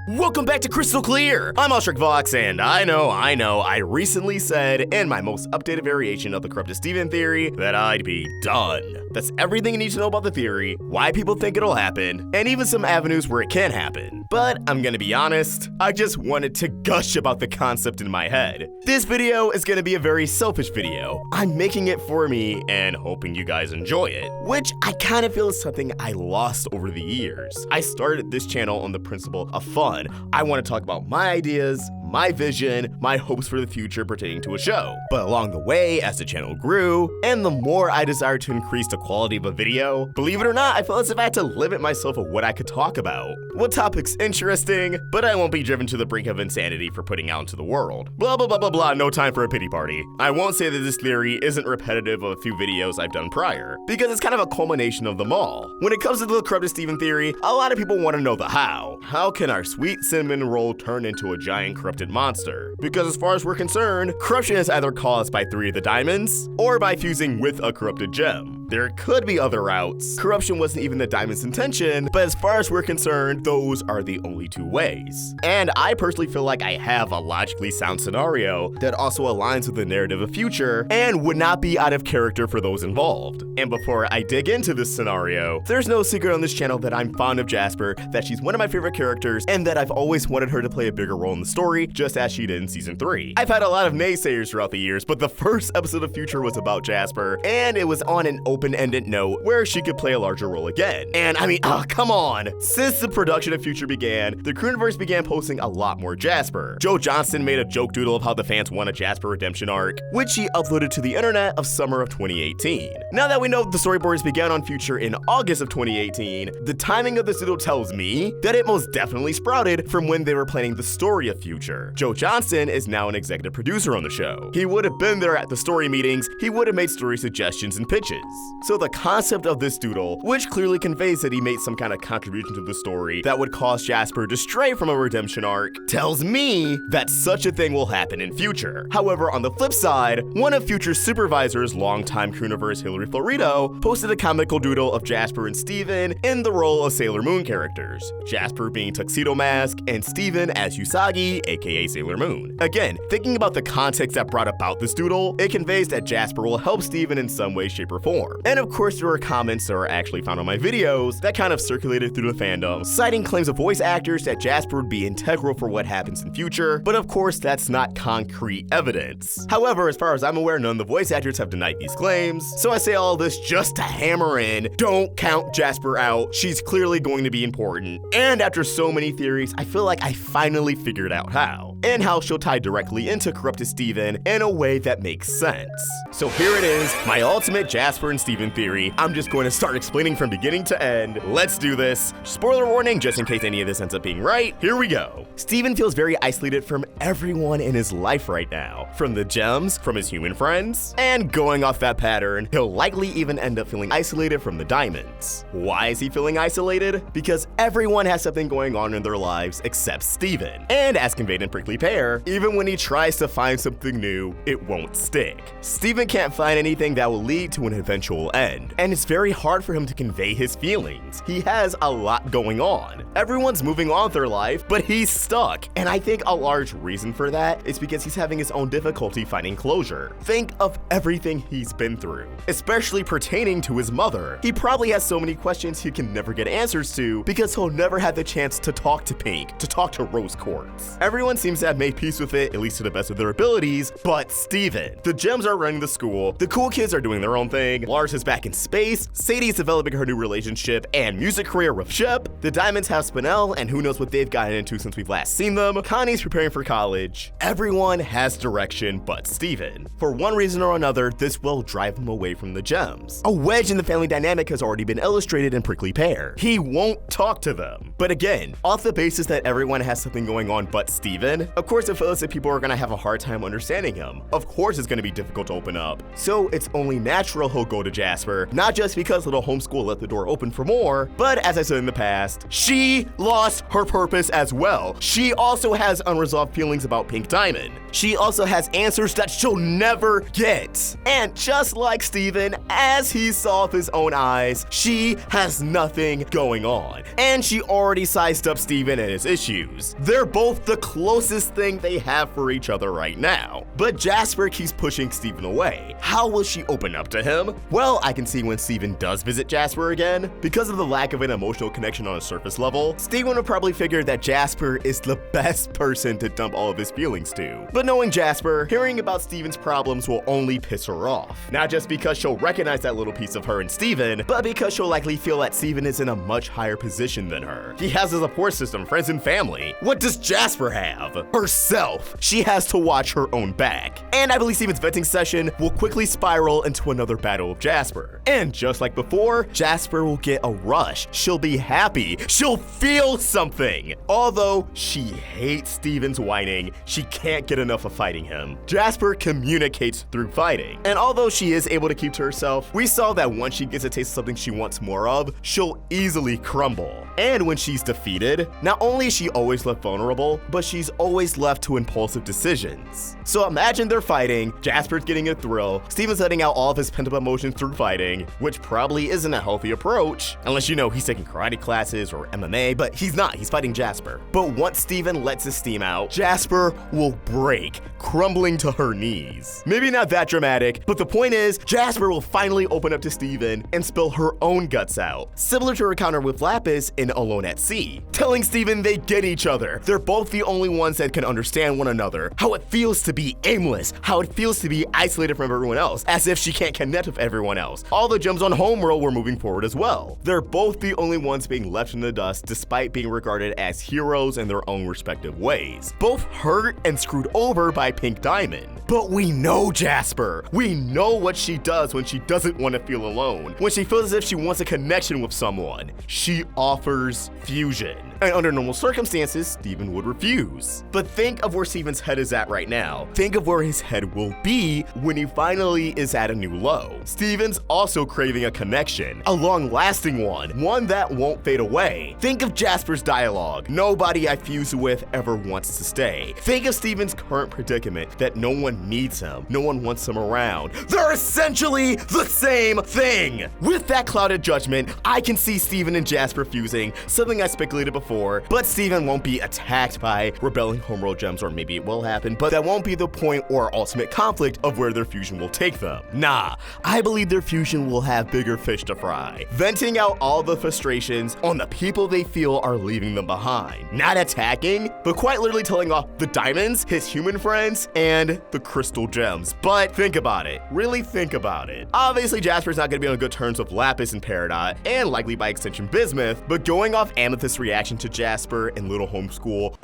Welcome back to Crystal Clear! I'm Vox, and I know, I recently said in my most updated variation of the Corrupted Steven theory that I'd be done. That's everything you need to know about the theory, why people think it'll happen, and even some avenues where it can happen. But I'm gonna be honest, I just wanted to gush about the concept in my head. This video is gonna be a very selfish video. I'm making it for me and hoping you guys enjoy it, which I kind of feel is something I lost over the years. I started this channel on the principle of fun. I want to talk about my ideas, my vision, my hopes for the future pertaining to a show. But along the way, as the channel grew, and the more I desired to increase the quality of a video, believe it or not, I felt as if I had to limit myself of what I could talk about. What topic's interesting, but I won't be driven to the brink of insanity for putting out into the world. Blah blah blah blah blah, no time for a pity party. I won't say that this theory isn't repetitive of a few videos I've done prior, because it's kind of a culmination of them all. When it comes to the Corrupted Steven theory, a lot of people want to know the how. How can our sweet cinnamon roll turn into a giant corrupted monster? Because as far as we're concerned, corruption is either caused by 3 of the diamonds, or by fusing with a corrupted gem. There could be other routes. Corruption wasn't even the diamond's intention, but as far as we're concerned, those are the only 2 ways. And I personally feel like I have a logically sound scenario that also aligns with the narrative of future, and would not be out of character for those involved. And before I dig into this scenario, there's no secret on this channel that I'm fond of Jasper, that she's one of my favorite characters, and that I've always wanted her to play a bigger role in the story, just as she did in season 3. I've had a lot of naysayers throughout the years, but the first episode of Future was about Jasper, and it was on an open-ended note where she could play a larger role again. And I mean, come on! Since the production of Future began, the Crewniverse began posting a lot more Jasper. Joe Johnston made a joke doodle of how the fans want a Jasper redemption arc, which he uploaded to the internet of summer of 2018. Now that we know the storyboards began on Future in August of 2018, the timing of this doodle tells me that it most definitely sprouted from when they were planning the story of Future. Joe Johnston is now an executive producer on the show. He would have been there at the story meetings, he would have made story suggestions and pitches. So the concept of this doodle, which clearly conveys that he made some kind of contribution to the story that would cause Jasper to stray from a redemption arc, tells me that such a thing will happen in Future. However, on the flip side, one of Future's supervisors, longtime Crewniverse Hillary Florido, posted a comical doodle of Jasper and Steven in the role of Sailor Moon characters. Jasper being Tuxedo Mask, and Steven as Usagi, aka Sailor Moon. Again, thinking about the context that brought about this doodle, it conveys that Jasper will help Steven in some way, shape, or form. And of course, there are comments that are actually found on my videos that kind of circulated through the fandom, citing claims of voice actors that Jasper would be integral for what happens in Future, but of course, that's not concrete evidence. However, as far as I'm aware, none of the voice actors have denied these claims, so I say all this just to hammer in, don't count Jasper out, she's clearly going to be important. And after so many theories, I feel like I finally figured out how, and how she'll tie directly into Corrupted Steven in a way that makes sense. So here it is, my ultimate Jasper and Steven theory. I'm just going to start explaining from beginning to end. Let's do this. Spoiler warning, just in case any of this ends up being right, here we go. Steven feels very isolated from everyone in his life right now. From the gems, from his human friends, and going off that pattern, he'll likely even end up feeling isolated from the diamonds. Why is he feeling isolated? Because everyone has something going on in their lives except Steven. And as conveyed in Prickly Pear, even when he tries to find something new, it won't stick. Steven can't find anything that will lead to an eventual end, and it's very hard for him to convey his feelings. He has a lot going on. Everyone's moving on with their life, but he's stuck. And I think a large reason for that is because he's having his own difficulty finding closure. Think of everything he's been through, especially pertaining to his mother. He probably has so many questions he can never get answers to because he'll never have the chance to talk to Pink, to talk to Rose Quartz. Everyone seems to have made peace with it, at least to the best of their abilities, but Steven. The gems are running the school, the cool kids are doing their own thing, Lars is back in space, Sadie is developing her new relationship and music career with Shep, the Diamonds have Spinel, and who knows what they've gotten into since we've last seen them, Connie's preparing for college. Everyone has direction but Steven. For one reason or another, this will drive him away from the gems. A wedge in the family dynamic has already been illustrated in Prickly Pear. He won't talk to them. But again, off the basis that everyone has something going on but Steven, And of course it feels that people are gonna have a hard time understanding him. Of course it's gonna be difficult to open up. So it's only natural he'll go to Jasper, not just because little homeschool left the door open for more, but as I said in the past, she lost her purpose as well. She also has unresolved feelings about Pink Diamond. She also has answers that she'll never get. And just like Steven, as he saw with his own eyes, she has nothing going on. And she already sized up Steven and his issues. They're both the closest thing they have for each other right now. But Jasper keeps pushing Steven away. How will she open up to him? Well, I can see when Steven does visit Jasper again. Because of the lack of an emotional connection on a surface level, Steven would probably figure that Jasper is the best person to dump all of his feelings to. But knowing Jasper, hearing about Steven's problems will only piss her off. Not just because she'll recognize that little piece of her in Steven, but because she'll likely feel that Steven is in a much higher position than her. He has a support system, friends and family. What does Jasper have? Herself. She has to watch her own back. And I believe Steven's venting session will quickly spiral into another battle of Jasper. And just like before, Jasper will get a rush. She'll be happy. She'll feel something. Although she hates Steven's whining, she can't get enough of fighting him. Jasper communicates through fighting. And although she is able to keep to herself, we saw that once she gets a taste of something she wants more of, she'll easily crumble. And when she's defeated, not only is she always left vulnerable, but she's always left to impulsive decisions. So imagine they're fighting, Jasper's getting a thrill, Steven's letting out all of his pent-up emotions through fighting, which probably isn't a healthy approach, unless you know he's taking karate classes or MMA, but he's not, he's fighting Jasper. But once Steven lets his steam out, Jasper will break, crumbling to her knees. Maybe not that dramatic, but the point is, Jasper will finally open up to Steven and spill her own guts out, similar to her encounter with Lapis in Alone at Sea, telling Steven they get each other. They're both the only ones that can understand one another, how it feels to be aimless, how it feels to be isolated from everyone else, as if she can't connect with everyone else. All the gems on Homeworld were moving forward as well. They're both the only ones being left in the dust despite being regarded as heroes in their own respective ways. Both hurt and screwed over by Pink Diamond. But we know Jasper. We know what she does when she doesn't want to feel alone. When she feels as if she wants a connection with someone, she offers fusion. And under normal circumstances, Steven would refuse. But think of where Steven's head is at right now. Think of where his head will be when he finally is at a new low. Steven's also craving a connection, a long-lasting one that won't fade away. Think of Jasper's dialogue. Nobody I fuse with ever wants to stay. Think of Steven's current predicament that no one needs him, no one wants him around. They're essentially the same thing. With that clouded judgment, I can see Steven and Jasper fusing, something I speculated before, but Steven won't be attacked by rebelling Homeworld gems, or maybe it will happen, but that won't be the point or ultimate conflict of where their fusion will take them. Nah, I believe their fusion will have bigger fish to fry, venting out all the frustrations on the people they feel are leaving them behind. Not attacking, but quite literally telling off the diamonds, his human friends, and the crystal gems. But think about it. Really think about it. Obviously, Jasper's not going to be on good terms with Lapis and Peridot, and likely by extension Bismuth, but going off Amethyst's reaction to Jasper in Little Homeschool,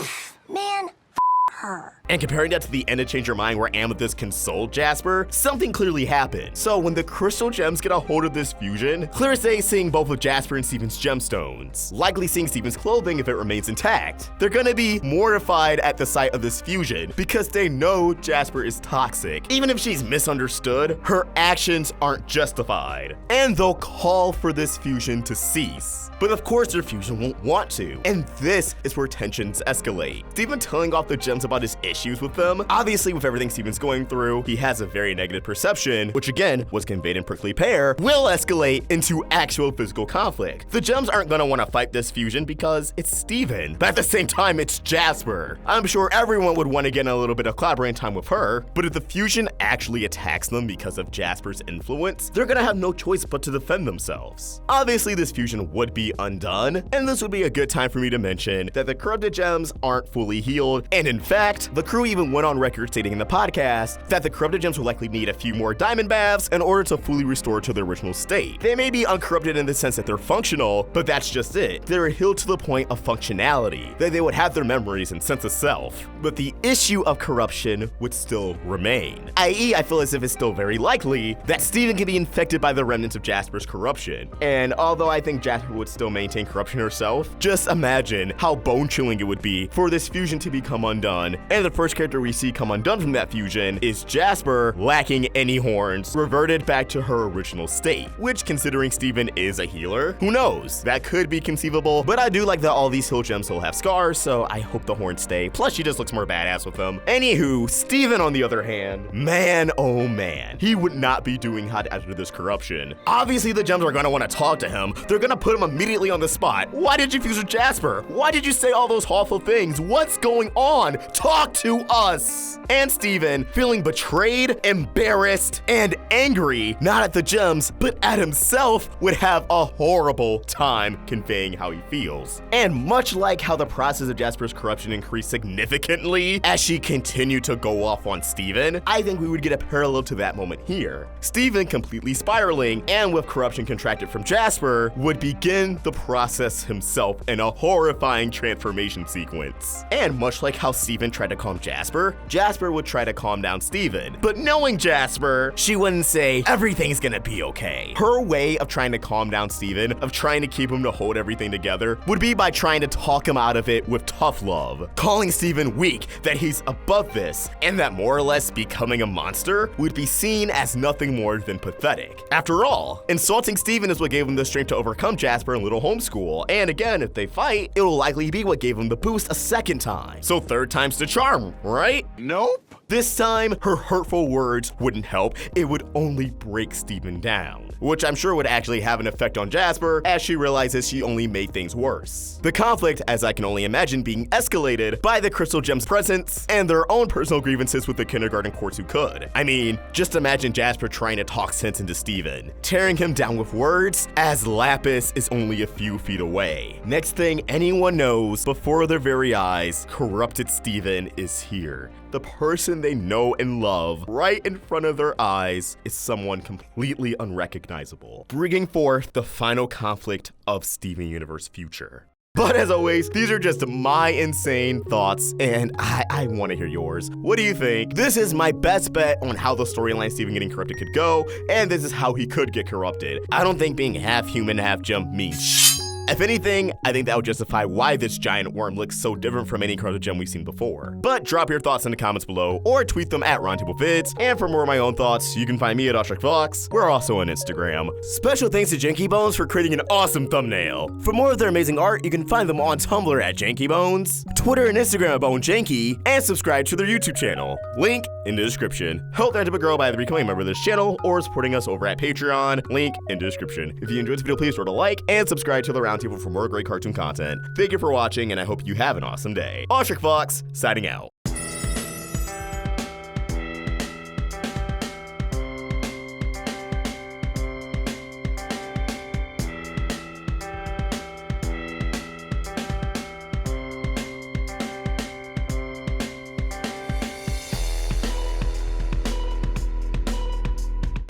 Man, her. And comparing that to the end of Change Your Mind where Amethyst consoled Jasper, something clearly happened. So when the crystal gems get a hold of this fusion, clear as day seeing both of Jasper and Steven's gemstones, likely seeing Steven's clothing if it remains intact. They're gonna be mortified at the sight of this fusion because they know Jasper is toxic. Even if she's misunderstood, her actions aren't justified. And they'll call for this fusion to cease. But of course their fusion won't want to. And this is where tensions escalate. Steven telling off the gems about his issues with them. Obviously, with everything Steven's going through, he has a very negative perception, which again was conveyed in Prickly Pear, will escalate into actual physical conflict. The gems aren't gonna wanna fight this fusion because it's Steven, but at the same time, it's Jasper. I'm sure everyone would wanna get in a little bit of collaborating time with her, but if the fusion actually attacks them because of Jasper's influence, they're gonna have no choice but to defend themselves. Obviously, this fusion would be undone, and this would be a good time for me to mention that the corrupted gems aren't fully healed, and in fact, the crew even went on record stating in the podcast that the corrupted gems will likely need a few more diamond baths in order to fully restore to their original state. They may be uncorrupted in the sense that they're functional, but that's just it. They're healed to the point of functionality, that they would have their memories and sense of self. But the issue of corruption would still remain. I.e., I feel as if it's still very likely that Steven can be infected by the remnants of Jasper's corruption. And although I think Jasper would still maintain corruption herself, just imagine how bone-chilling it would be for this fusion to become undone undone, and the first character we see come undone from that fusion is Jasper, lacking any horns, reverted back to her original state, which, considering Steven is a healer, who knows? That could be conceivable, but I do like that all these heal gems still have scars, so I hope the horns stay. Plus, she just looks more badass with them. Anywho, Steven, on the other hand, man, oh man, he would not be doing hot after this corruption. Obviously, the gems are gonna want to talk to him. They're gonna put him immediately on the spot. Why did you fuse with Jasper? Why did you say all those awful things? What's going on? Talk to us! And Steven, feeling betrayed, embarrassed, and angry, not at the gems, but at himself, would have a horrible time conveying how he feels. And much like how the process of Jasper's corruption increased significantly as she continued to go off on Steven, I think we would get a parallel to that moment here. Steven, completely spiraling, and with corruption contracted from Jasper, would begin the process himself in a horrifying transformation sequence. And much like how Steven tried to calm Jasper, Jasper would try to calm down Steven. But knowing Jasper, she wouldn't say, everything's gonna be okay. Her way of trying to calm down Steven, of trying to keep him to hold everything together, would be by trying to talk him out of it with tough love, calling Steven weak, that he's above this, and that more or less becoming a monster would be seen as nothing more than pathetic. After all, insulting Steven is what gave him the strength to overcome Jasper in Little Homeschool, and again, if they fight, it'll likely be what gave him the boost a second time. So third time's the charm, right? Nope. This time, her hurtful words wouldn't help, it would only break Steven down, which I'm sure would actually have an effect on Jasper as she realizes she only made things worse. The conflict, as I can only imagine, being escalated by the Crystal Gem's presence and their own personal grievances with the kindergarten courts who could. I mean, just imagine Jasper trying to talk sense into Steven, tearing him down with words as Lapis is only a few feet away. Next thing anyone knows, before their very eyes, corrupted Steven is here. The person they know and love right in front of their eyes is someone completely unrecognizable, bringing forth the final conflict of Steven Universe future. But as always, these are just my insane thoughts, and I want to hear yours. What do you think? This is my best bet on how the storyline Steven getting corrupted could go, and this is how he could get corrupted. I don't think being half human, half gem means shh. If anything, I think that would justify why this giant worm looks so different from any corrupted gem we've seen before. But drop your thoughts in the comments below, or tweet them at RoundtableVids, and for more of my own thoughts, you can find me at OstrikVox. We're also on Instagram. Special thanks to JANKYBONES for creating an awesome thumbnail. For more of their amazing art, you can find them on Tumblr at JANKYBONES, Twitter and Instagram at BoneJanky, and subscribe to their YouTube channel. Link in the description. Help Roundtable grow by either becoming a member of this channel or supporting us over at Patreon. Link in the description. If you enjoyed this video, please throw a like and subscribe to the Roundtable for more great cartoon content. Thank you for watching, and I hope you have an awesome day. OstrikVox, signing out.